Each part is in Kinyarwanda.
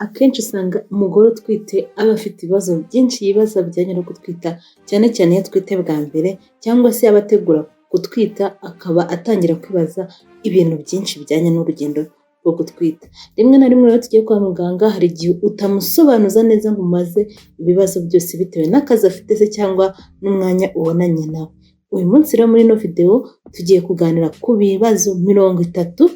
akenshi usanga umugore utwite aba afite ibibazo byinshi yibaza bijyanye no gutwita, cyane cyane iyo atwite bwa mbere cyangwa se yaba ategura gutwita akaba atangira kwibaza ibintu byinshi bijyanye n'urugendo rwo gutwita. Rimwe na rimwe rero tugiye kwa muganga hari igihe utamusobanuza neza ngo umaze ibibazo byose bitewe n'akazi afite se cyangwa n'umwanya ubonanye nawe. Uyu munsi rero muri ino video tugiye kuganira ku bibazo 30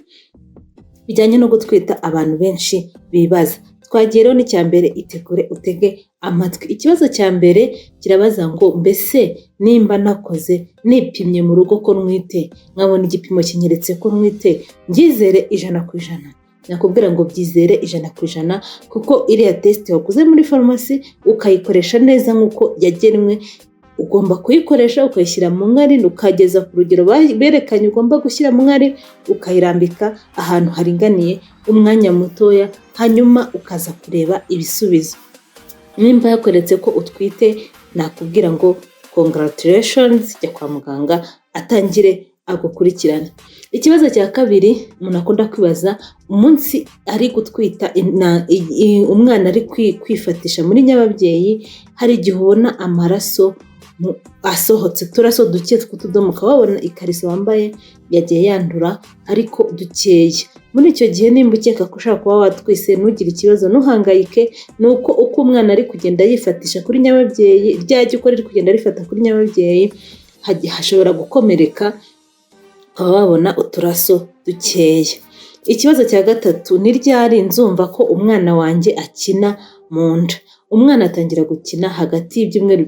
bijyanye no gutwita abantu benshi bibaza. Twagiye rero n'icya mbere, itegure utege amatwi. Ikibazo cya mbere kirabaza ngo mbese nimba nakoze nipimye mu rugo ko nwite, nkabona igipimo kinyeretse ko nwite, byizere 100%? Nakubwira ngo byizere 100% kuko iriya test waguze muri farumasi ukayikoresha neza nk'uko yagenwe. Ugomba kuyikoresha ukayishyira mu nkari, ukageza ku rugero berekanye ugomba gushyira mu nkari, ukayirambika ahantu haringaniye umwanya mutoya, hanyuma ukaza kureba ibisubizo. Nimba yakoretse ko utwite, nakubwira ngo congratulations, jya kwa muganga atangire agukurikirana. Ikibazo cya kabiri umuntu akunda kwibaza, umunsi ari gutwita umwana ari kwifatisha muri nyababyeyi, hari igihe ubona amaraso asohotse, turaso duke tw'utudomo, ukabona ikariso wambaye yagiye yandura ariko dukeya. Muri icyo gihe nimba ukeka ko ushaka kuba watwise, ntugire ikibazo, ntuhangayike. Nuko uko umwana ari kugenda yifatisha kuri nyababyeyi, ryajya uko riri kugenda rifata kuri nyababyeyi, hashobora gukomereka, ukaba wabona uturaso dukeya. Ikibazo cya gatatu, ni ryari nzumva ko umwana wanjye akina mu nda? Umwana atangira gukina hagati y'icyumweru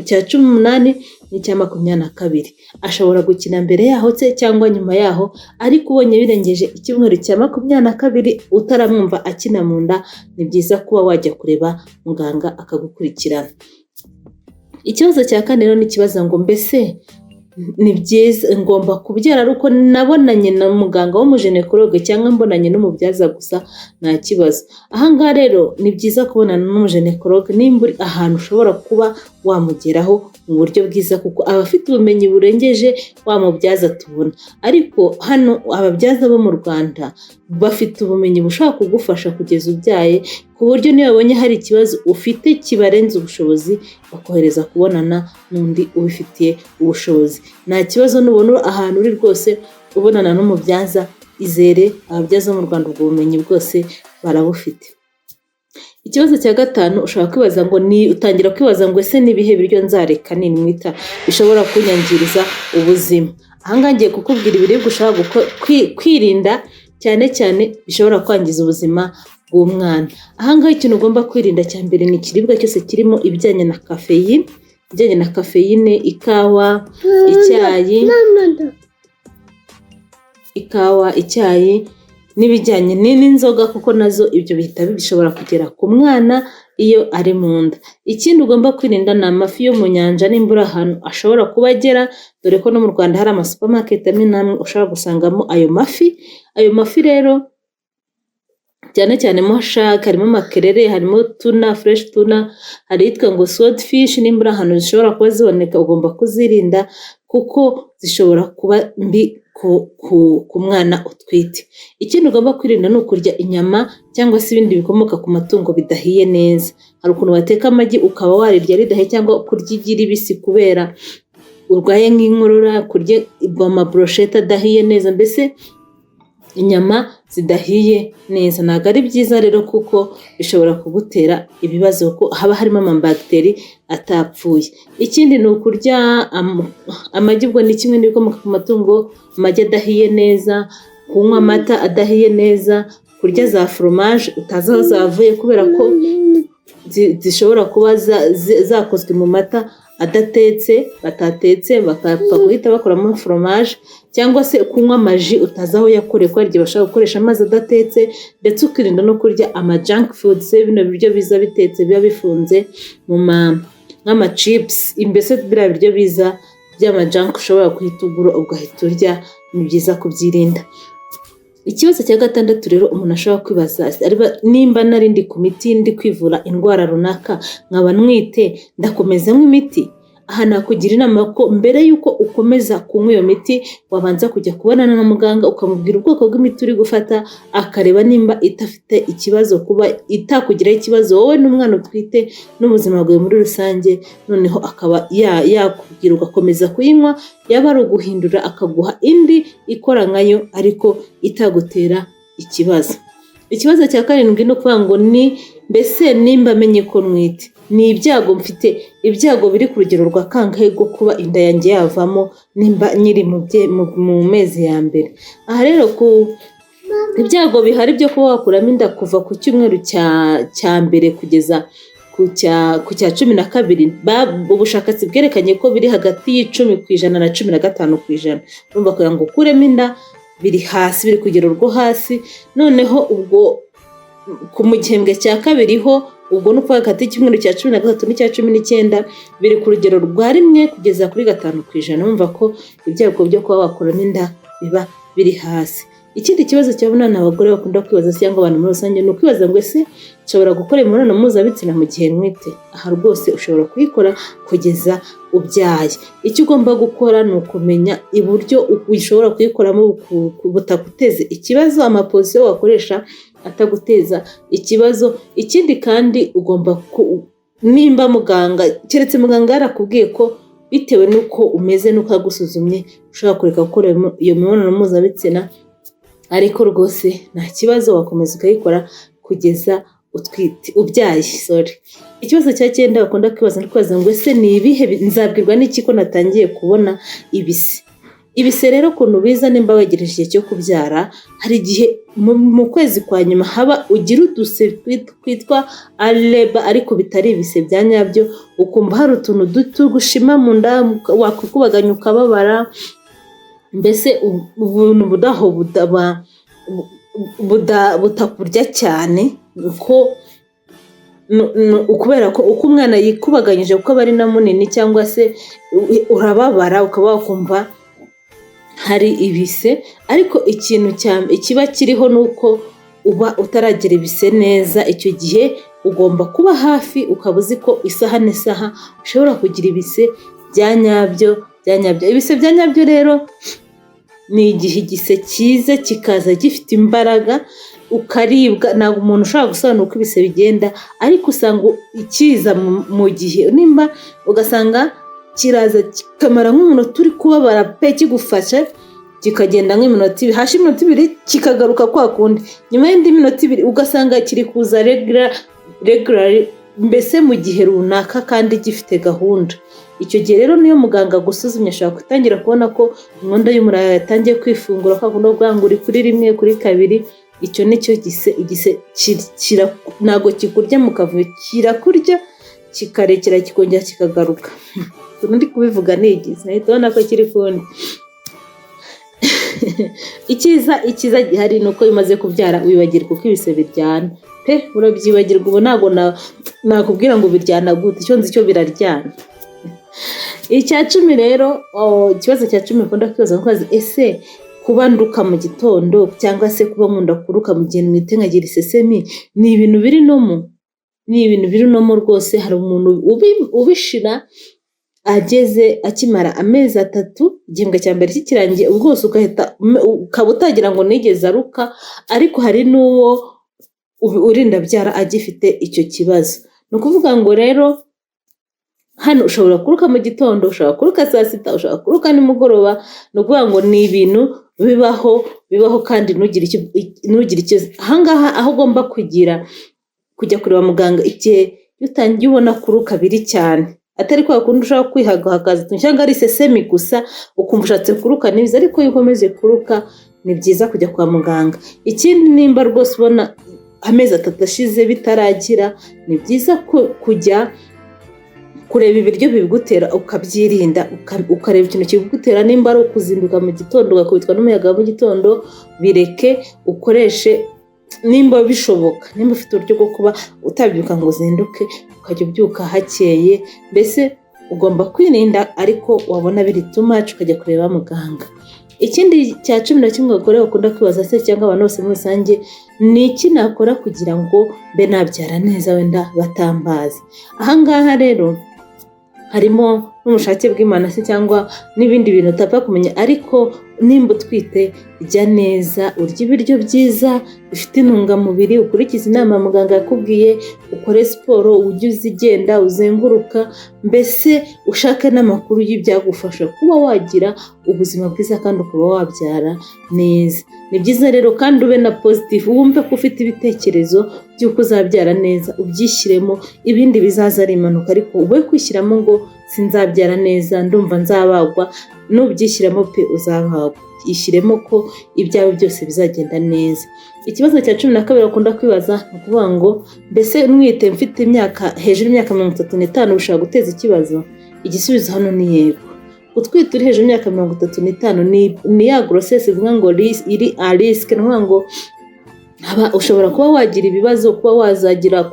cya 18 n'icya 22. Ashobora gukina mbere yaho se cyangwa nyuma yaho, ariko ubonye birengeje icyumweru cya 22 utaramwumva akina mu nda, ni byiza kuba wajya kureba muganga akagukurikirana. Ikibazo cya kane rero ni kibaza ngo mbese ni byiza ngomba kubyara ari uko nabonanye na muganga w'umujenekologe cyangwa mbonanye n'umubyaza gusa? Nta kibazo. Ahangaha rero ni byiza kubonana n'umujenekologe nimba uri ahantu ushobora kuba wamugeraho mu buryo bwiza, kuko abafite ubumenyi burengeje wa mubyaza tubona. Ariko hano ababyaza bo mu Rwanda bafite ubumenyi bushobora kugufasha kugeza ubyaye, ku buryo niyo babonye hari ikibazo ufite kibarenze ubushobozi, bakohereza kubonana n'undi ubifitiye ubushobozi. Nta kibazo nubona ahantu uri rwose ubonana n'umubyaza, izere ababyaza mu Rwanda ubwo bumenyi bwose barabufite. Ikibazo cya gatanu ushobora kwibaza ngo utangira kwibaza ngo ese nibihe biryo nzareka ninwita bishobora kunyangiriza ubuzima? Ahangaha ngiye kukubwira ibiribwa ushobora kwirinda cyane cyane bishobora kwangiza ubuzima bw'umwana. Ahangaha ikintu ugomba kwirinda cya mbere ni ikiribwa cyose kirimo ibijyanye na kafeyine, icyayi n'ibijyanye n'inzoga, kuko nazo ibyo bihita bishobora kugera ku mwana iyo ari mu nda. Ikindi ugomba kwirinda ni amafi yo mu nyanja, nimbura ahantu ashobora kuba agera, dore ko no mu Rwanda hari amasupermarket amwe n'amwe ushobora gusangamo ayo mafi. Ayo mafi rero cyane cyane mo shark, harimo makerere, harimo tuna, fresh tuna, hari yitwa ngo swordfish. Nimbura ahantu zishobora kuba ziboneka ugomba kuzirinda, kuko zishobora kuba mbi ku mwana utwite. Ikindi ugomba kwirinda ni ukurya inyama cyangwa se ibindi bikomoka ku matungo bidahiye neza. Hari ukuntu wateka amagi ukaba warirya ridahiye, cyangwa kurya igi ribisi kubera urwaye nk'inkorora, kurya amabroshete adahiye neza, mbese inyama zidahiye neza ntabwo ari byiza rero, kuko bishobora kugutera ibibazo, kuko haba harimo amabagiteri atapfuye. Ikindi ni ukurya amagi, ubwo ni kimwe n'ibikomoka ku matungo, amagi adahiye neza, kunywa amata adahiye neza, kurya za foromaje utazi aho zavuye, kubera ko zishobora kuba zakozwe mu mata batatetse bakapfa guhita bakoramo foromaje, cyangwa se kunywa amaji utazi aho yakorewe, ko igihe bashaka gukoresha amazi adatetse. Ndetse ukirinda no kurya junk foods, bino biryo biza bitetse biba bifunze mu nk'ama chips, mbese biriya biryo biza by'amajunk ushobora guhita ugura ugahita urya, ni byiza kubyirinda. Ikibazo cya gatandatu rero umuntu ashobora kwibaza, nimba narindi ku miti ndi kwivura indwara runaka, nkaba nwite, ndakomezamo imiti? aha nakugira inama ko mbere y'uko ukomeza kunywa iyo miti wabanza kujya kubonana na muganga ukamubwira ubwoko bw'imiti uri gufata, akareba nimba idafite ikibazo, kuba itakugiraho ikibazo wowe n'umwana utwite n'ubuzima bwawe muri rusange, noneho akaba yakubwira ugakomeza kuyinywa, yaba ari uguhindura akaguha indi ikora nkayo ariko itagutera ikibazo. Ikibazo cya 7 no kuvuga ngo ni mbese nimba amenye ko nwite, ni ibyago mfite, ibyago biri ku rugero rwa kangahe rwo kuba inda yanjye yavamo nimba nyiri mu mezi ya mbere. Aha rero ku ibyago bihari byo kuba wakuramo inda kuva ku cyumweru cya mbere kugeza ku cya 12, ubushakashatsi bwerekanye ko biri hagati y'10% na 15%. Urumva kugira ngo ukuremo inda biri hasi, biri kugero rwo hasi. Noneho ubwo mu gihembwe cya 2 ho ubwo no kwa hagati y'icyumweru cya 13 n'icya 19 biri ku rugero rwa 1 kugeza kuri 5%. Urumva ko ibyago byo kuba wakuramo inda biba biri hasi. Ikindi kibazo cyabona abagore bakunda kwibaza cyangwa abantu muri rusange ni ukwibaza ngo ese nshobora gukora imibonano mpuzabitsina mu gihe nwite? Aha rwose ushobora kuyikora kugeza ubyaye. Icyo ugomba gukora ni ukumenya uburyo ushobora kuyikoramo butakuteze ikibazo, amapozisiyo wakoresha ataguteza ikibazo. Ikindi kandi ugomba nimba muganga, keretse muganga yarakubwiye ko bitewe n'uko umeze n'uko yagusuzumye ushobora kureka gukora iyo mibonano mpuzabitsina, ariko rwose nta kibazo wakomeza ukayikora kugeza ubyaye. Ikibazo cya 9 bakunda kwibaza ngo ese ni ibihe nzabwirwa n'iki ko natangiye kubona ibise rero kuntu biza nimba wegereje igihe cyo kubyara, hari igihe mu kwezi kwa nyuma haba ugira uduse twitwa aleba ariko bitari ibise bya nyabyo, ukumva hari utuntu duto gushima mu nda, wakwikubaganya ukababara, mbese ubuntu butakurya cyane uko kubera ko uko umwana yikubaganyije kuko aba ari na munini, cyangwa se urababara ukaba wakumva hari ibise. Ariko ikintu kiba kiriho nuko uba utaragira ibise neza. Icyo gihe ugomba kuba hafi ukaba uzi ko isaha n'isaha ushobora kugira ibise bya nyabyo. Ibise bya nyabyo rero ni igihe igise cyiza kikaza gifite imbaraga ukaribwa. Ntabwo umuntu ushobora gusobanura uko ibise bigenda, ariko usanga ikiza mu gihe nimba ugasanga kiraza kikamara nk'umunota uri kubabara pe kigufashe, kikagenda nk'iminota 2 kikagaruka kwa kundi, nyuma y'indi minota 2 ugasanga kiri kuza regular, mbese mu gihe runaka kandi gifite gahunda. Icyo gihe rero niyo muganga gusuzumye ashobora gutangira kubona ko inkondo y'umura yatangiye kwifungura, kwa kundi ubwangu uri kuri 1 kuri 2. Icyo nicyo igise ntabwo kikurya mu kavuyo, kirakurya kikarekera kikongera kikagaruka. Ndi kubivuga nigise nahita ubona ko kiri kundi. Ikiza gihari nuko bimaze kubyara wibagirwa uko ibise biryana pe, urabyibagirwa. Ubu ntabwo nakubwira ngo biryana gute, icyo nzi cyo biraryana. Icya 10 rero, ikibazo cya 10 bakunda kwibaza ngo ese kuba nduka mu gitondo cyangwa se kuba nkunda kuruka mu gihe mwite nkagira isesemi ni ibintu biri nomo rwose. Hari umuntu ubishira ageze akimara amezi 3, igihembwe cya mbere kikirangiye, ubwose ukaba utagira ngo nigeze aruka, ariko hari n'uwo urinda byara agifite icyo kibazo. Ni ukuvuga ngo rero hano ushobora kuruka mu gitondo, ushobora kuruka saa 6, ushobora kuruka nimugoroba. Ni ukuvuga ngo ni ibintu bibaho kandi ntugire icyo. Ahangaha aho ugomba kujya kureba muganga igihe utangiye ubona kuruka biri cyane, atari kwa kundi ushaka kwihagaza cyangwa ari sesemi gusa ukumva ushatse kuruka n'ibiza, ariko iyo ukomeje kuruka ni byiza kujya kwa muganga. Ikindi nimba rwose ubona amezi 3 ashize bitaragira, ni byiza kujya kureba ibiryo bibigutera ukabyirinda, ukareba ikintu kibigutera. Nimba ari ukuzinduka mu gitondo ugakubitwa n'umuyaga mu gitondo, bireke ukoreshe nimba bishoboka. Nimba ufite uburyo bwo kuba utabyuka ngo uzinduke, ukajya ubyuka hakeye. Mbese ugomba kwirinda, ariko wabona biri too much ukajya kureba muganga. Ikindi cya 11 abagore bakunda kwibaza se cyangwa abantu bose muri rusange, ni iki nakora kugira ngo mbe nabyara neza wenda batambazi? Ahangaha rero harimo n'ubushake bw'Imana se cyangwa n'ibindi bintu utapfa kumenya, ariko nimba utwite rya neza, urya ibiryo byiza bifite intungamubiri, ukurikiza inama muganga yakubwiye, ukore siporo, ujye uzigenda uzenguruka, mbese ushake n'amakuru y'ibyagufasha kuba wagira ubuzima bwiza kandi ukaba wabyara neza. Ni byiza rero kandi ube na positive, wumve ko ufite ibitekerezo by'uko uzabyara neza, ubyishyiremo, ibindi bizaza ari impanuka, ariko ube kwishyiramo ngo sinzabyara neza, ndumva nzabagwa, nubyishyiramo pe uzabagwa. Ishyiremo ko ibyawe byose bizagenda neza. Ikibazo cya 12 bakunda kwibaza ni ukuvuga ngo mbese nwite mfite imyaka hejuru y'imyaka 35 bishobora guteza ikibazo? Igisubizo hano ni yego. Utwite uri hejuru y'imyaka 35 ni ya grossesse ivuga ngo iri a risk, ni ukuvuga ngo ushobora kuba wagira ibibazo, kuba wazagira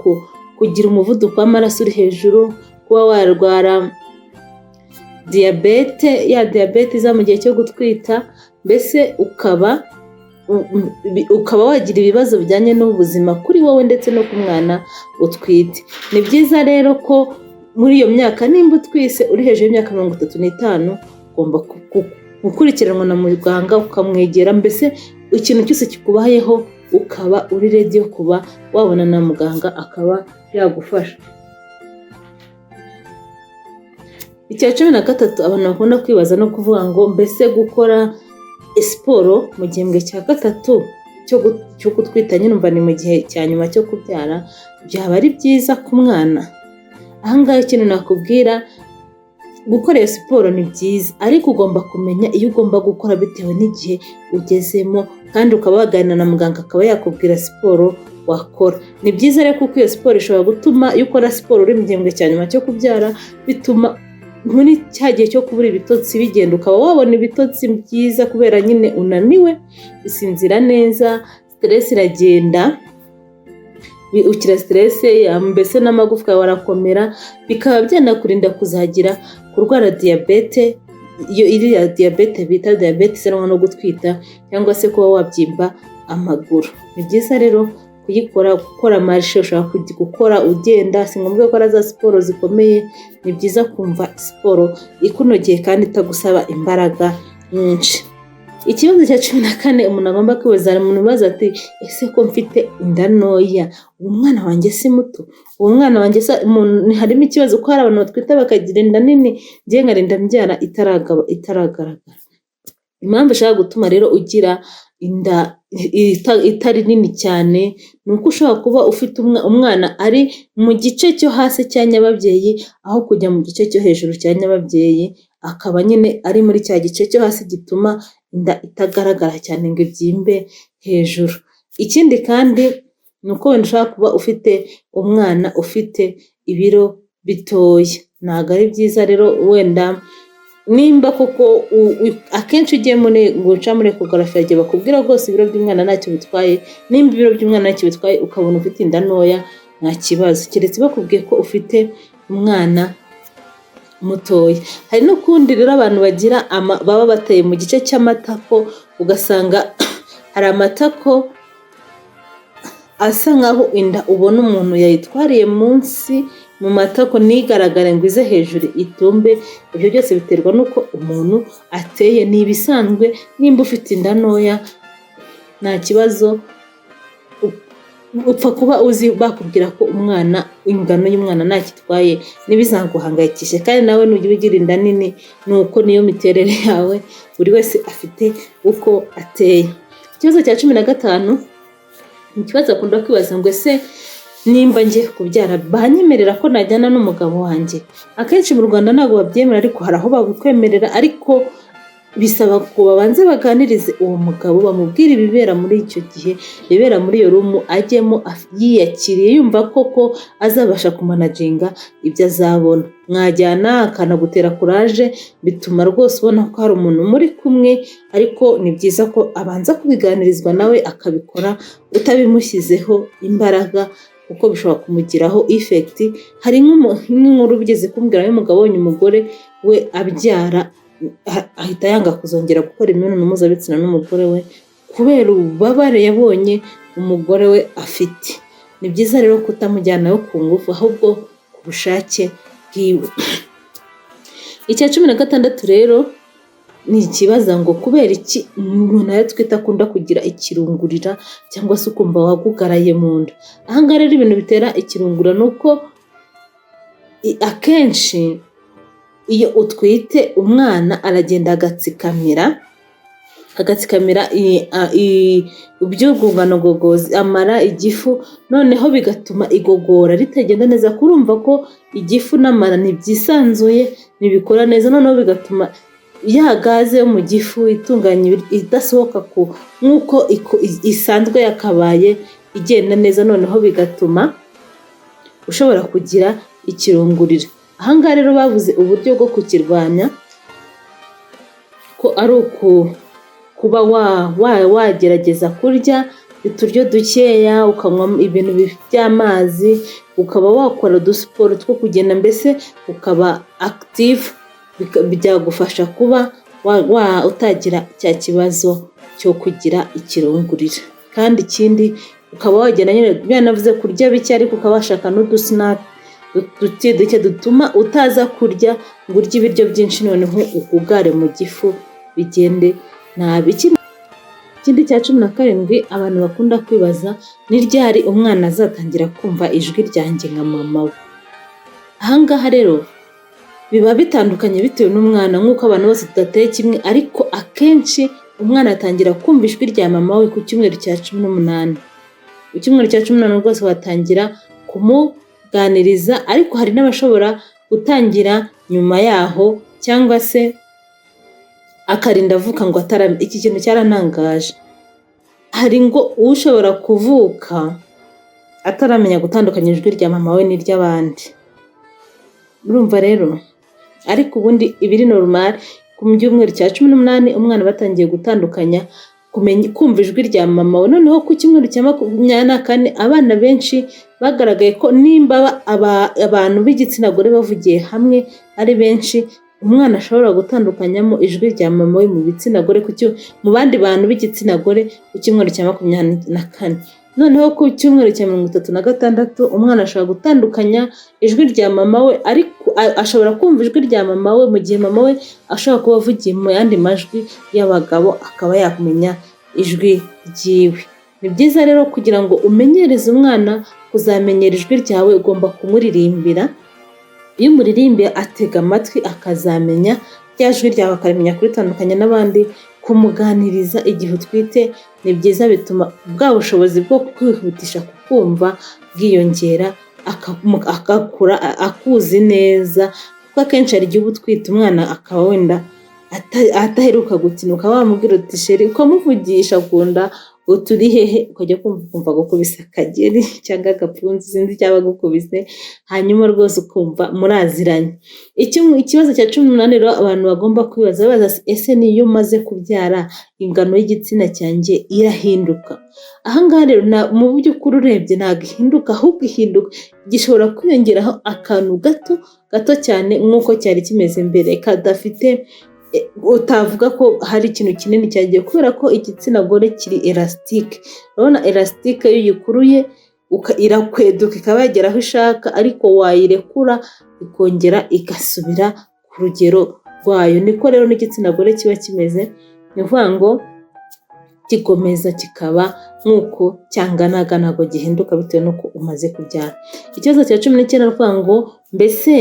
kugira umuvuduko w'amaraso uri hejuru, kuba warwara diyabete iza mu gihe cyo gutwita, mbese ukaba wagira ibibazo bijyanye n'ubuzima kuri wowe ndetse no ku mwana utwite. Ni byiza rero ko muri iyo myaka nimba utwise uri hejuru y'imyaka 35 ugomba gukurikiranwa na muganga, ukamwegera, mbese ikintu cyose kikubayeho ukaba uri ready yo kuba wabona na muganga akaba yagufasha. Icya 13 abantu bakunda kwibaza no kuvuga ngo mbese gukora siporo mu gihembwe cya 3 cyo gutwita, nyine umva ni mu gihe cya nyuma cyo kubyara, byaba ari byiza ku mwana? Ahangaha ikintu nakubwira, gukora iyo siporo ni byiza, ariko ugomba kumenya iyo ugomba gukora bitewe n'igihe ugezemo, kandi ukaba waganira na muganga akaba yakubwira siporo wakora. Ni byiza rero kuko iyo siporo ishobora gutuma iyo ukora siporo uri mu gihembwe cya nyuma cyo kubyara, bituma muri cya gihe cyo kubura ibitotsi bigenda, ukaba wabona ibitotsi byiza kubera nyine unaniwe, usinzira neza, stress iragenda, ukira stress, mbese n'amagufwa yawe arakomera, bikaba byanakurinda kuzagira kurwara diyabete, iyo iriya diyabete bita diyabete isanwa no gutwita, cyangwa se kuba wabyimba amaguru. Ni byiza rero gukora marshe, ushaka gukora ugenda, si ngombwa gukora za siporo zikomeye, ni byiza kumva siporo ikunogeye kandi itagusaba imbaraga nyinshi. Ikibazo cya 14 umuntu agomba kwibaza, umuntu ubaza ati ese ko mfite inda ntoya, umwana wanjye si muto, uwo mwana wanjye harimo ikibazo ko hari abantu batwita bakagira inda nini, ngiye nkarinda mbyara itaragaragara. Impamvu ishaka gutuma rero ugira inda itari nini cyane ni uko ushobora kuba ufite umwana ari mu gice cyo hasi cya nyababyeyi aho kujya mu gice cyo hejuru cya nyababyeyi, akaba nyine ari muri cya gice cyo hasi gituma inda itagaragara cyane ngo ibyimbe hejuru. Ikindi kandi ni uko wenda ushobora kuba ufite umwana ufite ibiro bitoya, ntabwo ari byiza rero. Wenda nimba koko akenshi ugiye guca muri ekogarafi yagiye bakubwira rwose ibiro by'umwana ntacyo bitwaye, nimba ibiro by'umwana ntacyo bitwaye ukabona ufite inda ntoya nta kibazo, keretse bakubwiye ko ufite umwana mutoya. Hari n'ukundi rero abantu bagira baba bateye mu gice cy'amatako, ugasanga hari amatako asa nkaho inda ubona umuntu yayitwariye munsi mu matako ntigaragare ngo ize hejuru itumbe. Ibyo byose biterwa n'uko umuntu ateye. Ni ibisanzwe, nimba ufite inda ntoya nta kibazo, upfa kuba uzi bakubwira ko ingano y'umwana nta kitwaye, ntibizaguhangayikishe. Kandi nawe nujya ugira inda nini, ni uko niyo miterere yawe, buri wese afite uko ateye. Ikibazo cya 15 ni ikibazo akunda kwibaza ngo ese nimba ngiye kubyara banyemerera ko najyana n'umugabo wanjye? Akenshi mu Rwanda ntabwo babyemera, ariko hari aho babikwemerera, ariko bisaba ko babanze baganirize uwo mugabo, bamubwira ibibera muri icyo gihe, ibibera muri iyo rumu, ajyemo yiyakiriye yumva koko azabasha kumanaginga ibyo azabona. Mwajyana akanagutera kuraje, bituma rwose ubona ko hari umuntu muri kumwe, ariko ni byiza ko abanza kubiganirizwa nawe akabikora utabimushyizeho imbaraga, kuko bishobora kumugiraho effect. Hari nk'inkuru bigeze kumbwira y'umugabo wonye umugore we abyara ahita yanga kuzongera gukora imibonano mpuzabitsina n'umugore we kubera ububabare yabonye umugore we afite. Ni byiza rero kutamujyanayo ku ngufu, ahubwo ku bushake bwiwe. icya 16 rero ni ikibaza ngo kubera iki umuntu yatwita akunda kugira ikirungurira cyangwa se ukumva wagugaraye mu nda. Ahangaha rero ibintu bitera ikirungura nuko akenshi iyo utwite umwana aragenda agatsikamira iby'urwungano ngogozi, amara, igifu, noneho bigatuma igogora ritagenda neza. Kurumva ko igifu n'amara ntibyisanzuye ntibikora neza, noneho bigatuma ya gaze yo mu gifu itunganya idasohoka nk'uko isanzwe yakabaye igenda neza, noneho bigatuma ushobora kugira ikirungurira. Ahangaha rero bavuze uburyo bwo kukirwanya ko ari kuba wagerageza kurya uturyo dukeya, ukanywa ibintu by'amazi, ukaba wakora udusiporo two kugenda, mbese ukaba active, byagufasha kuba utagira cya kibazo cyo kugira ikirungurira. Kandi ikindi ukaba wagenda nyine byanavuze kurya bike, ariko ukaba washaka n'udusnacks duke dutuma utaza kurya ngo urye ibiryo byinshi noneho ukugare mu gifu bigende nabi. Ikindi cya 17 abantu bakunda kwibaza ni ryari umwana azatangira kumva ijwi ryanjye nka mama we. Ahangaha rero biba bitandukanye bitewe n'umwana, nk'uko abantu bose tudateye kimwe, ariko akenshi umwana atangira kumva ijwi rya mama we ku cyumweru cya 18. Ku cyumweru cya 18 rwose watangira kumuganiriza, ariko hari n'abashobora gutangira nyuma yaho cyangwa se akarinda avuka ngo iki kintu cyarantangaje. Hari ngo ushobora kuvuka ataramenya gutandukanya ijwi rya mama we n'iry'abandi. Urumva rero, ariko ubundi ibiri normal ku cyumweru cya 18 umwana batangiye gutandukanya kumva ijwi rya mama we. Noneho ku cyumweru cya 24 abana benshi bagaragaye ko nimba abantu b'igitsina gore bavugiye hamwe ari benshi, umwana ashobora gutandukanyamo ijwi rya mama we mu bitsina gore mu bandi bantu b'igitsina gore ku cyumweru cya 24. Noneho ku cyumweru cya 36 umwana ashobora gutandukanya ijwi rya mama we, ariko ashobora kumva ijwi rya mama we mu gihe mama we ashobora kuba avugiye mu yandi majwi y'abagabo, akaba yakumenya ijwi ryiwe. Ni byiza rero kugira ngo umenyereze umwana kuzamenyera ijwi ryawe, ugomba kumuririmbira. Iyo umuririmbiye atega amatwi akazamenya rya jwi ryawe, akarimenya kuritandukanya n'abandi. Kumuganiriza igihe utwite ni byiza, bituma bwa bushobozi bwo kwihutisha kukumva bwiyongera, akakura akuzi neza. Kuko akenshi hari igihe uba utwite umwana akaba wenda ataheruka gutinuka, wamubwira uti sheri, ukamuvugisha akunda uturi hehe, ukajya kumva gukubise akageri cyangwa agapfunsi, sinzi cyaba gukubise, hanyuma rwose ukumva muraziranye. Ikibazo cya 18 rero abantu bagomba kwibaza, ese niyo umaze kubyara ingano y'igitsina cyanjye irahinduka? Ahangaha rero mu buryo kuri urebye ntabwo ihinduka, ahubwo ihinduka gishobora kwiyongeraho akantu gato cyane nk'uko cyari kimeze mbere, kadafite utavuga ko hari ikintu kinini cyagiye, kubera ko igitsina gore kiri elastique. Urabona elastique iyo uyikuruye irakweduka ikaba yagera aho ishaka, ariko wayirekura ikongera igasubira ku rugero rwayo. Niko rero n'igitsina gore kiba kimeze, ni ukuvuga ngo gikomeza kikaba nk'uko cyanganaga, ntabwo gihinduka bitewe n'uko umaze kubyara. Ikibazo cya 19 aravuga ngo mbese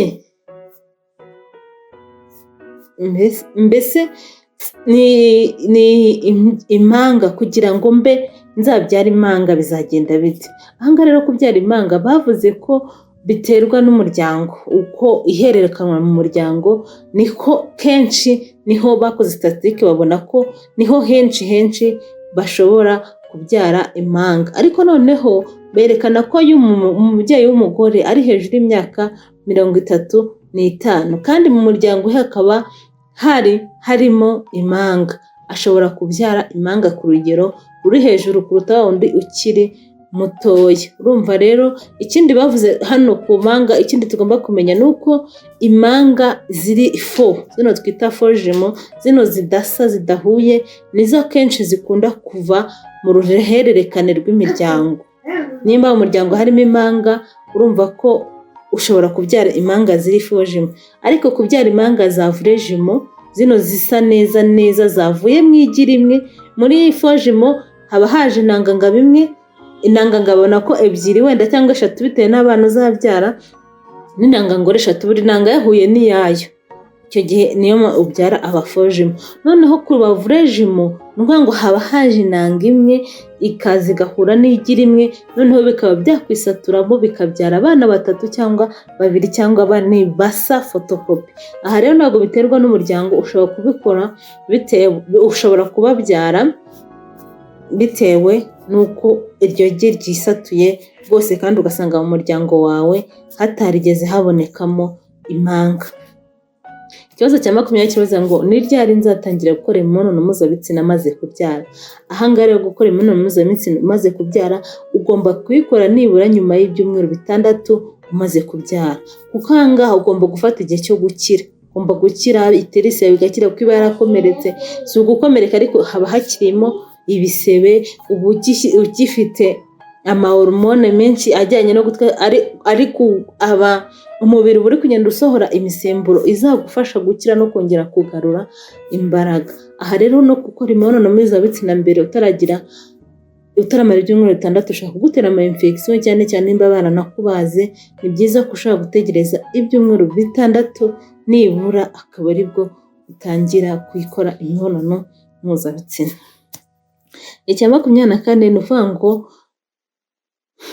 ni impanga, kugira ngo mbe nzabyara impanga bizagenda bite? Ahangaha rero kubyara impanga bavuze ko biterwa n'umuryango, uko ihererekanwa mu muryango niko kenshi, niho bakoze statistique babona ko niho henshi bashobora kubyara impanga. Ariko noneho berekana ko umubyeyi w'umugore ari hejuru y'imyaka 35 kandi mu muryango hakaba harimo impanga, ashobora kubyara impanga ku rugero ruri hejuru kuruta wundi ukiri mutoya. Urumva rero ikindi bavuze hano ku mpanga, ikindi tugomba kumenya nuko impanga ziri zino twita fojemo, zino zidasa zidahuye, nizo kenshi zikunda kuva mu ruhererekane rw'imiryango. Nimba mu muryango harimo impanga, urumva ko ushobora kubyara impanga ziri fojimo, ariko kubyara impanga za vurejimo zino zisa neza neza zavuye mu igi rimwe, muri fojimo haba haje intangangabo imwe, intangangabo nako ebyiri wenda cyangwa eshatu bitewe n'abana uzabyara, n'intangangore eshatu, buri ntanga yahuye n'iyayo, icyo gihe niyo ubyara abafojimo. Noneho ku bavurejimo ni ukuvuga ngo haba haje intanga imwe ikaza igahura n'igi rimwe, noneho bikaba byakwisaturamo bikabyara abana 3 cyangwa 2 cyangwa 4 basa fotokopi. Aha rero ntabwo biterwa n'umuryango, ushobora kubikora ushobora kubabyara bitewe n'uko iryo gi ryisatuye rwose, kandi ugasanga mu muryango wawe hatarigeze habonekamo impanga. Ikibazo cya 20 kibaza ngo ni ryari nzatangira gukora imibonano mpuzabitsina maze kubyara? Aha ngaha rero gukora imibonano mpuzabitsina maze kubyara ugomba kuyikora nibura nyuma y'ibyumweru 6 umaze kubyara, kuko aha ngaha ugomba gufata igihe cyo gukira, ugomba gukira iterisi yawe igakira kuko iba yarakomeretse. Si ugukomereka ariko haba hakirimo ibisebe, ubu ugifite amahormone menshi ajyanye no gutwa, ariko umubiri uri kugenda usohora imisemburo izagufasha gukira no kongera kugarura imbaraga. Aha rero no gukora imibonano mpuzabitsina mbere utaramara ibyumweru 6 ushaka kugutera ama infection, cyane cyane nimba baranakubaze, ni byiza ko ushaka gutegereza ibyumweru 6 nibura, akaba aribwo utangira kuyikora imibonano mpuzabitsina. Icya 24 ni uvuga ngo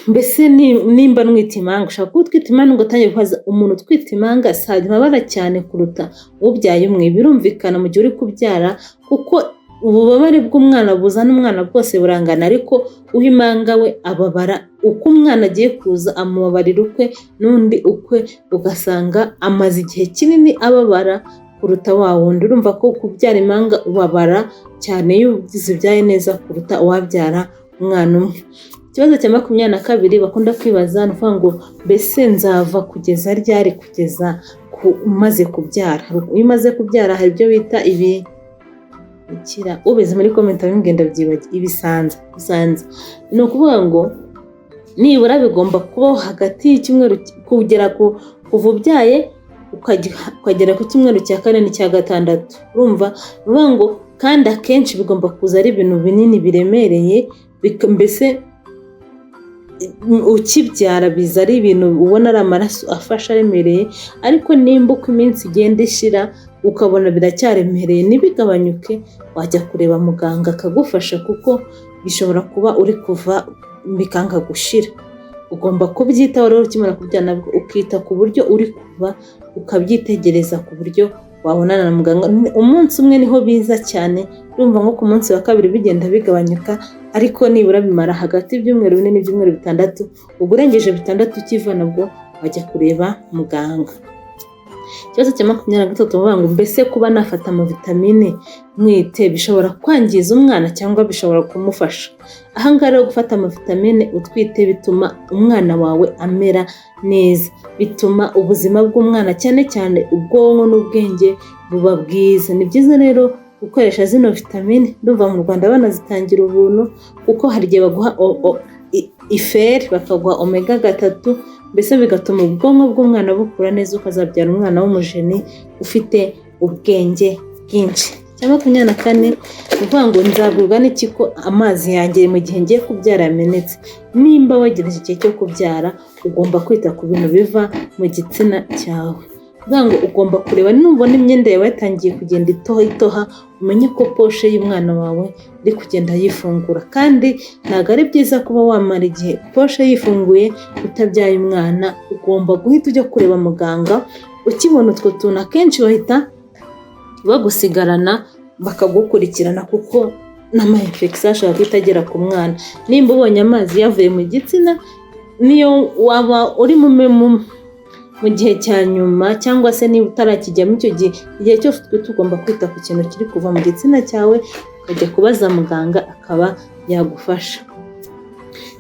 mbese nimba nwita impanga, ushaka kutwita impanga ugatangira kubaza umuntu utwita impanga saje mabara cyane kuruta ubyaye umwe. Birumvikana mu gihe uri kubyara, kuko ububabare bw'umwana buzana umwana bwose burangana, ariko uhimanga we ababara uko umwana agiye kuza, amubabarira ukwe n'undi ukwe, ugasanga amaze igihe kinini ababara kuruta wa wundi. Urumva ko kubyara impanga ubabara cyane iyo uzibyaye neza kuruta uwabyara umwana umwe. Ikibazo cya 22 bakunda kwibaza ni uvuga ngo mbese nzava kugeza ryari kugeza umaze kubyara? Iyo umaze kubyara hari ibyo bita ubeze muri comment ngenda byibagiye ibisanza. Ni ukuvuga ngo nibura bigomba kubaho hagati y'icyumweru kugera kuva ubyaye ukagera ku cyumweru cya 4 n'icya 6. Urumva uvuga ngo kandi akenshi bigomba kuza ari ibintu binini biremereye, mbese ukibyara biza ari ibintu ubona ari amaraso afasha aremereye, ariko nimba uko iminsi igenda ishira ukabona biracyaremereye ntibigabanyuke, wajya kureba muganga akagufasha, kuko bishobora kuba uri kuva bikanga gushira. Ugomba kubyitaho rero ukimara kubyara nabwo ukita ku buryo uri kuva, ukabyitegereza ku buryo wabonana na muganga. Umunsi umwe niho biza cyane, urumva nko ku munsi wa 2 bigenda bigabanyuka, ariko nibura bimara hagati y'ibyumweru 4 n'ibyumweru 6. Ubwo urengeje 6 ukiva nabwo wajya kureba muganga. Ikibazo cya 23 bavuga ngo mbese kuba nafata amavitamine mwite bishobora kwangiza umwana cyangwa bishobora kumufasha? Aha ngaha rero gufata amavitamine utwite bituma umwana wawe amera neza, bituma ubuzima bw'umwana cyane cyane ubwonko n'ubwenge buba bwiza. Ni byiza rero gukoresha zino vitamine, ndumva mu Rwanda banazitangira ubuntu, kuko hari igihe baguha iferi bakaguha omega 3, mbese bigatuma ubwonko bw'umwana bukura neza, ukazabyara umwana w'umujeni ufite ubwenge bwinshi. Cya 24 uvuga ngo nzabwirwa n'iki ko amazi yanjye mu gihe ngiye kubyara yamenetse? Nimba wagereje igihe cyo kubyara ugomba kwita ku bintu biva mu gitsina cyawe. Uvuga ngo ugomba kureba nubona imyenda yawe yatangiye kugenda itoha, umenye ko poshe y'umwana wawe iri kugenda yifungura, kandi ntabwo ari byiza kuba wamara igihe poshe yifunguye utabyaye umwana. Ugomba guhita ujya kureba muganga, ukibona utwo tuntu akenshi bahita bagusigarana bakagukurikirana, kuko n'ama infection ashobora guhita agera ku mwana. Nimba ubonye amazi yavuye mu gitsina, niyo waba uri mu gihe cya nyuma cyangwa se niba utarakijyamo, icyo gihe cyose tugomba kwita ku kintu kiri kuva mu gitsina cyawe, ukajya kubaza muganga akaba yagufasha.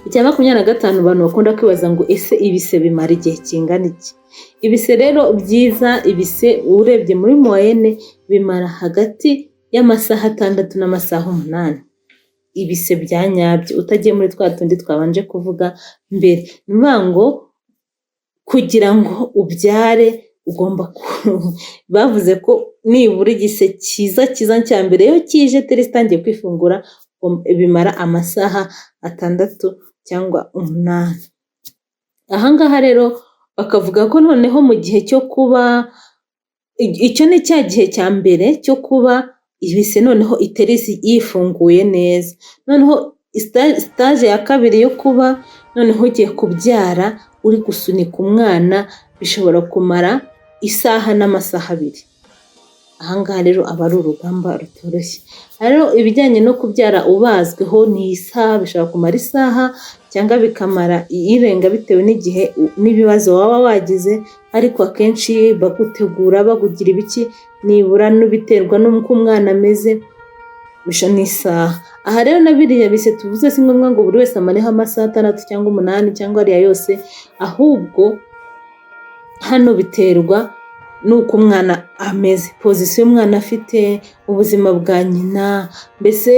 Icya 25 abantu bakunda kwibaza ngo ese ibise bimara igihe kingana iki? Ibise rero byiza, ibise urebye muri moyenne bimara hagati y'amasaha 6 n'amasaha 8. Ibise bya nyabyo utagiye muri twa tundi twabanje kuvuga mbere. Nivuga ngo kugira ngo ubyare ugomba bavuze ko nibura igise cyiza cya mbere iyo kije teresi itangiye kwifungura bimara amasaha 6 cyangwa 8. Ahangaha rero bakavuga ko noneho mu gihe cyo kuba icyo ni cya gihe cya mbere cyo kuba ibise noneho iteresi yifunguye neza. Noneho stage ya kabiri yo kuba noneho ugiye kubyara uri gusunika umwana bishobora kumara isaha n'amasaha 2. Ahangaha rero aba ari urugamba rutoroshye. Rero ibijyanye no kubyara ubazweho ni isaha, bishobora kumara isaha cyangwa bikamara irenga bitewe n'igihe n'ibibazo waba wagize, ariko akenshi bagutegura bagugira ibiki nibura n'ubiterwa n'uko umwana ameze bisha n'isaha. Aha rero na biriya bise tuvuze si ngombwa ngo buri wese amareho amasaha 6 cyangwa 8 cyangwa ariya yose, ahubwo hano biterwa nuko umwana ameze, pozisiyo umwana afite, ubuzima bwa nyina, mbese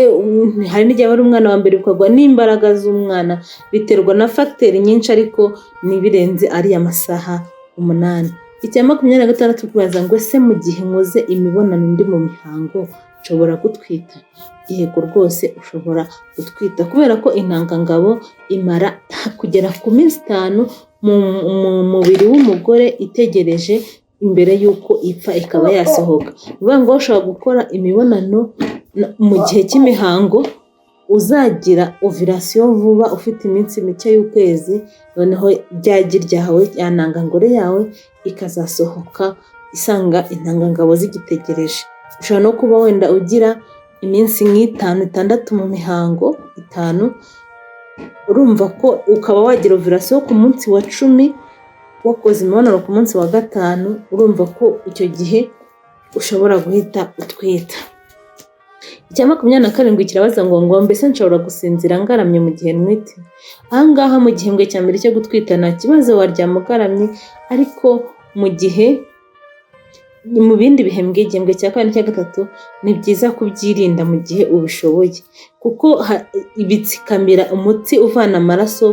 hari n'igihe ari umwana wa mbere ukagwa n'imbaraga z'umwana, biterwa na fagiteri nyinshi ariko ntibirenze ariya masaha 8. Icya 26 kubaza ngo ese mu gihe nkoze imibonano ndi mu mihango nshobora gutwita? Yego rwose ushobora gutwita, kubera ko intangangabo imara kugera ku minsi 5 mu mubiri w'umugore itegereje imbere y'uko ipfa ikaba yasohoka. Bivuga ngo ushobora gukora imibonano mu gihe cy'imihango uzagira ovulation vuba ufite iminsi mike y'ukwezi, noneho ryagi ryawe yanangangore yawe ikazasohoka isanga intangangabo zigitegereje. Ushobora no kuba wenda ugira iminsi 5, 6 mu mihango 5, urumva ko ukaba wagira ovulation ku munsi wa 10 wakoze imibonano ku munsi wa 5, urumva ko icyo gihe ushobora guhita utwita. Icya 27 kirabaza ngo mbese nshobora gusinzira ngaramye mu gihe ntwite? Ahangaha mu gihembwe cya mbere cyo gutwita nta kibazo waryama ugaramye, ariko mu gihe mu bindi bihembwe igihembwe cya 2 n'icya 3 ni byiza kubyirinda mu gihe ubishoboye, kuko ibitsikamira umutsi uvana amaraso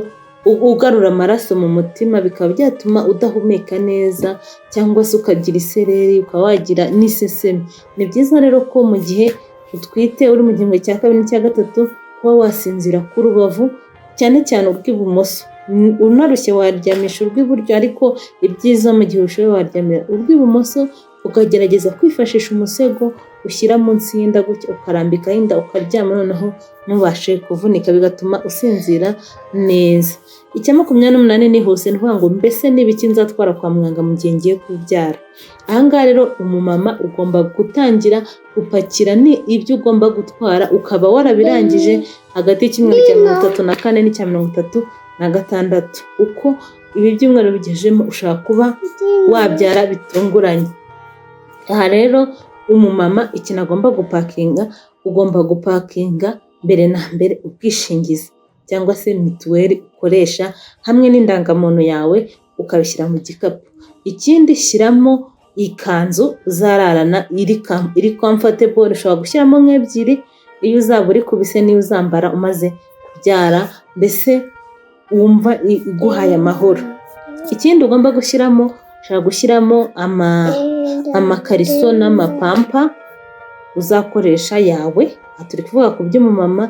ugarura amaraso mu mutima, bikaba byatuma udahumeka neza cyangwa se ukagira isereri, ukaba wagira n'isesemi. Ni byiza rero ko mu gihe utwite uri mu gihembwe cya 2 n'icya 3 kuba wasinzira ku rubavu, cyane cyane urw'ibumoso. Unarushye waryamisha urw'iburyo, ariko ibyiza mu gihe ushoboye waryamira urw'ibumoso, ukagerageza kwifashisha umusego ushyira munsi y'inda gutya ukarambikaho inda ukaryama, noneho ntubashe kuvunika bigatuma usinzira neza. Icya 28 nihuse nvuga ngo mbese n'ibiki nzatwara kwa muganga mu gihe ngiye kubyara? Ahangaha rero umumama ugomba gutangira gupakira ni ibyo ugomba gutwara, ukaba warabirangije hagati y'Icyumweru cya 34 n'icya 36, uko ibi byumweru bigejemo ushaka kuba wabyara bitunguranye. Aha rero umumama ikintu agomba gupakinga, ugomba gupakinga mbere na mbere ubwishingizi cyangwa se mituweli ukoresha hamwe n'indangamuntu yawe ukabishyira mu gikapu. Ikindi shyiramo ikanzu uzararana iri comfortable, ushobora gushyiramo nk'ebyiri iyo uzaba uri kubise n'iyo uzambara umaze kubyara, mbese wumva iguhaye amahoro. Ikindi ugomba gushyiramo, ushobora gushyiramo amakariso n'amapampa uzakoresha yawe. Turi kuvuga ku by'umumama.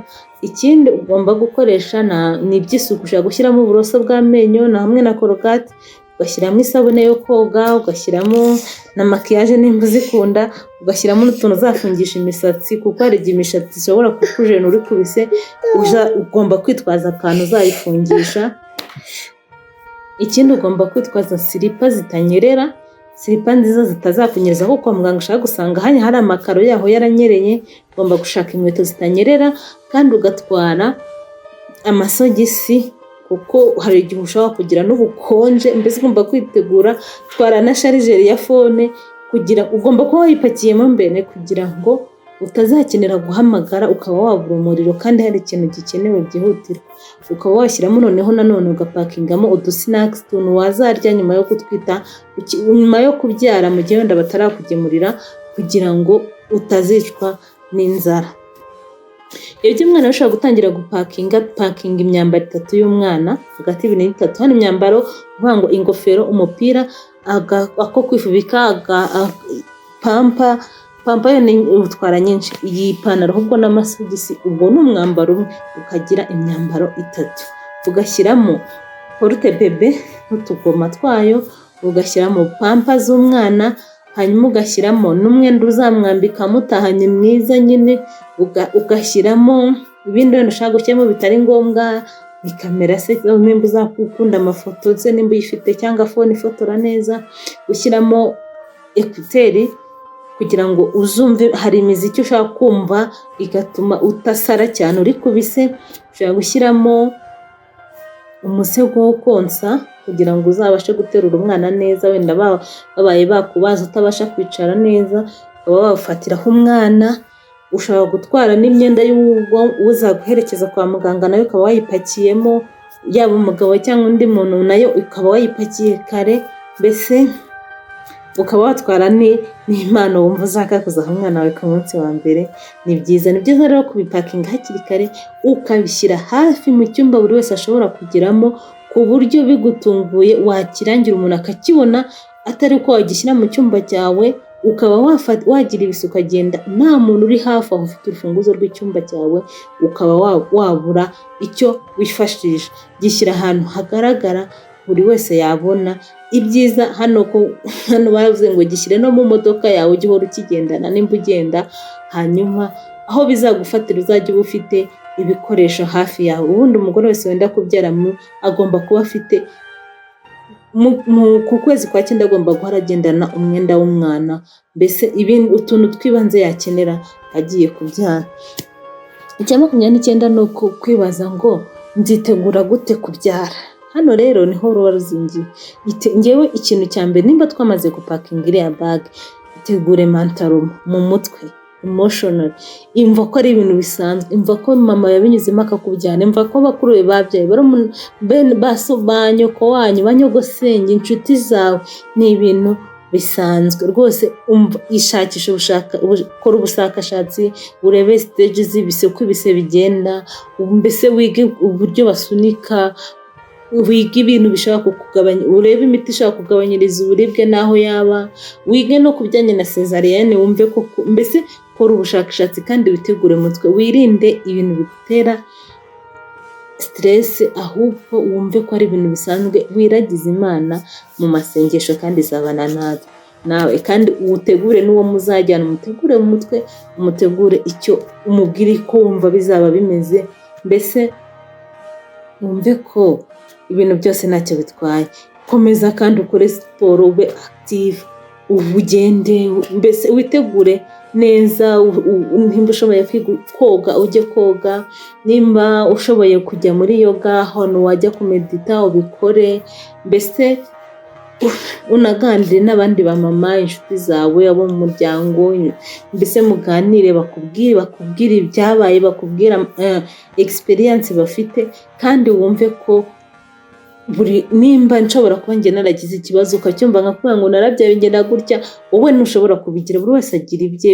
Ikindi ugomba gukoresha ni iby'isuku, ushobora gushyiramo uburoso bw'amenyo na hamwe na korogate, ugashyiramo isabune yo koga, ugashyiramo na makiyaje nimba uzikunda, ugashyiramo n'utuntu uzafungisha imisatsi, kuko hari igihe imisatsi ishobora kukujena uri kubise, ugomba kwitwaza akantu uzayifungisha. Ikindi ugomba kwitwaza silipa zitanyerera, silipa nziza zitazakunyereza, kuko kwa muganga ushaka gusanga hari amakaro yaho yaranyereye. Ugomba gushaka inkweto zitanyerera, kandi ugatwara amasogisi, kuko hari igihe ushobora kugira n'ubukonje, mbese ugomba kwitegura. Twara na sharijeri ya fone, ugomba kuba wayipakiyemo mbere kugira ngo utazakenera guhamagara ukaba wabura umuriro kandi hari ikintu gikenewe byihutirwa. Ukaba washyiramo noneho nanone ugapakingamo udusinakisi, utuntu wazarya nyuma yo gutwita, nyuma yo kubyara mu gihe wenda batarakugemurira, kugira ngo utazicwa n'inzara. Iyo by'umwana bashobora gutangira pakinga imyambaro 3 y'umwana hagati y'ibiri n'itatu. Hano imyambaro uvuga ngo ingofero, umupira, ako kwifubika, pampa yo utwara nyinshi, iyi pantaro ahubwo n'amasogisi, ubwo ni umwambaro umwe ukagira imyambaro 3. Ugashyiramo porute bebe n'utugoma twayo, ugashyiramo pampa z'umwana, hanyuma ugashyiramo n'umwenda uzamwambika mutahanye mwiza nyine, ugashyiramo ibindi wenda ushaka gushyiramo bitari ngombwa, ni kamera se nimba uzakunda amafoto se nimba uyifite, cyangwa fone ifotora neza, ushyiramo ekuteri kugira ngo uzumve, hari imiziki ushaka kumva igatuma utasara cyane uri kubise. Ushobora gushyiramo umusego wo konsa kugira ngo uzabashe guterura umwana neza, wenda babaye bakubaza utabasha kwicara neza ukaba wafatiraho umwana. Ushobora gutwara n'imyenda uzaguherekeza kwa muganga nayo ukaba wayipakiyemo, yaba umugabo cyangwa undi muntu nayo ukaba wayipakiye kare, mbese ukaba watwara n'impano wumva uzaka kuzaha umwana wawe ku munsi wa mbere. Ni byiza rero kubipakinga hakiri kare, ukabishyira hafi mu cyumba buri wese ashobora kugeramo, ku buryo bigutunguye wakirangira umuntu akakibona, atari uko wagishyira mu cyumba cyawe ukaba wagira ibise ukagenda nta muntu uri hafi aho ufite urufunguzo rw'icyumba cyawe, ukaba wabura icyo wifashisha. Gishyira ahantu hagaragara buri wese yabona. Ibyiza hano baravuze ngo gishyire no mu modoka yawe, ujye uhora ukigendana nimba ugenda, hanyuma aho bizagufatira uzajya uba ufite ibikoresho hafi yawe. Ubundi umugore wese wenda kubyara agomba kuba afite ku kwezi kwa 9 agomba guhora agendana umwenda w'umwana, mbese utuntu twibanze yakenera agiye kubyara. Icya 29 ni kwibaza ngo nzitegura gute kubyara. Hano rero niho ruba ruzingiye. Ngewe ikintu cya mbere, nimba twamaze gupakinga iriya bag, itegure mentally mu mutwe, emotional, imva ko ari ibintu bisanzwe, imva ko mama yabinyuzemo akakubyana, imva ko bakuru be babyaye, ba nyoko wanyu, banyogosenge, inshuti zawe, ni ibintu bisanzwe rwose. Kora ubushakashatsi, urebe stage z'ibise, uko ibise bigenda, mbese wige uburyo basunika, wige ibintu bishaka kukugabanya, urebe imiti ishaka kugabanyiriza uburibwe naho yaba, wige no kubijyanye na cesarienne, wumve ko mbese kora ubushakashatsi kandi witegure mutwe, wirinde ibintu bitera stress, ahubwo wumve ko ari ibintu bisanzwe. Wiragize Imana mu masengesho kandi izabana nawe, kandi utegure n'uwo muzajyana, umutegure mu mutwe, umutegure icyo umubwire ko wumva bizaba bimeze, mbese wumve ko ibintu byose ntacyo bitwaye. Komeza kandi ukore siporo, ube active, ugende, mbese witegure neza. Nimba ushoboye koga ujye koga, nimba ushoboye kujya muri yoga, hano wajya kumedita ubikore, mbese unaganire n'abandi ba mama, inshuti zawe, abo mu muryango, mbese muganire, bakubwire ibyabaye, bakubwira experience bafite, kandi wumve ko nimba nshobora kuba njye naragize ikibazo ukacyumva nkakuvuga ngo narabyaye ngenda gutya, wowe ntushobora kubigira. Buri wese agira ibye,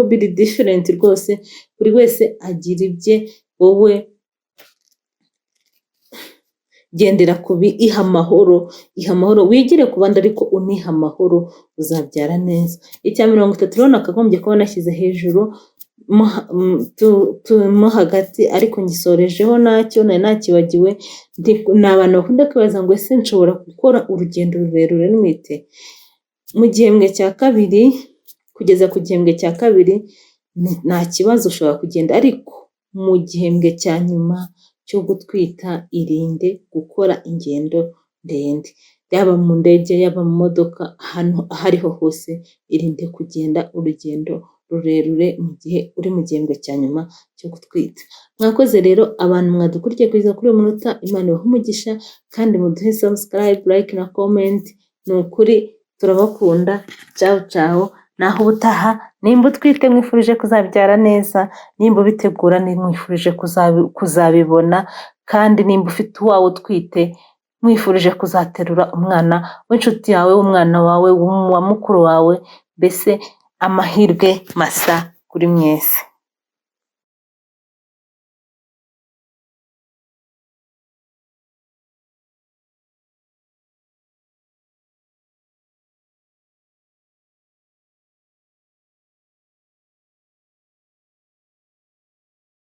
biri different rwose, buri wese agira ibye. Wowe gendera kubi, iha amahoro, wigire ku bandi ariko uniha amahoro, uzabyara neza. Icya 30 rero nakagombye kuba nashyize hejuru mo hagati, ariko ngisorejeho nacyo nari nakibagiwe. Ni abantu bakunda kwibaza ngo ese nshobora gukora urugendo rurerure ntwite? Mu gihembwe cya 2 kugeza ku gihembwe cya 2 nta kibazo, ushobora kugenda, ariko mu gihembwe cya nyuma cyo gutwita irinde gukora ingendo ndende, yaba mu ndege, yaba mu modoka, ahantu ahariho hose irinde kugenda urugendo rurerure mu gihe uri mu gihembwe cya nyuma cyo gutwita. Mwakoze rero abantu mwadukurikiye kugeza kuri uyu munota, Imana ibahe umugisha kandi muduhe subscribe, like na comment. Ni ukuri turabakunda. Ciao, naho ubutaha. Nimba utwite mwifurije kuzabyara neza, nimba ubitegura mwifurije kuzabibona, kandi nimba ufite uwawe utwite mwifurije kuzaterura umwana w'inshuti yawe, w'umwana wawe, wa mukuru wawe, mbese amahirwe masa kuri mwese.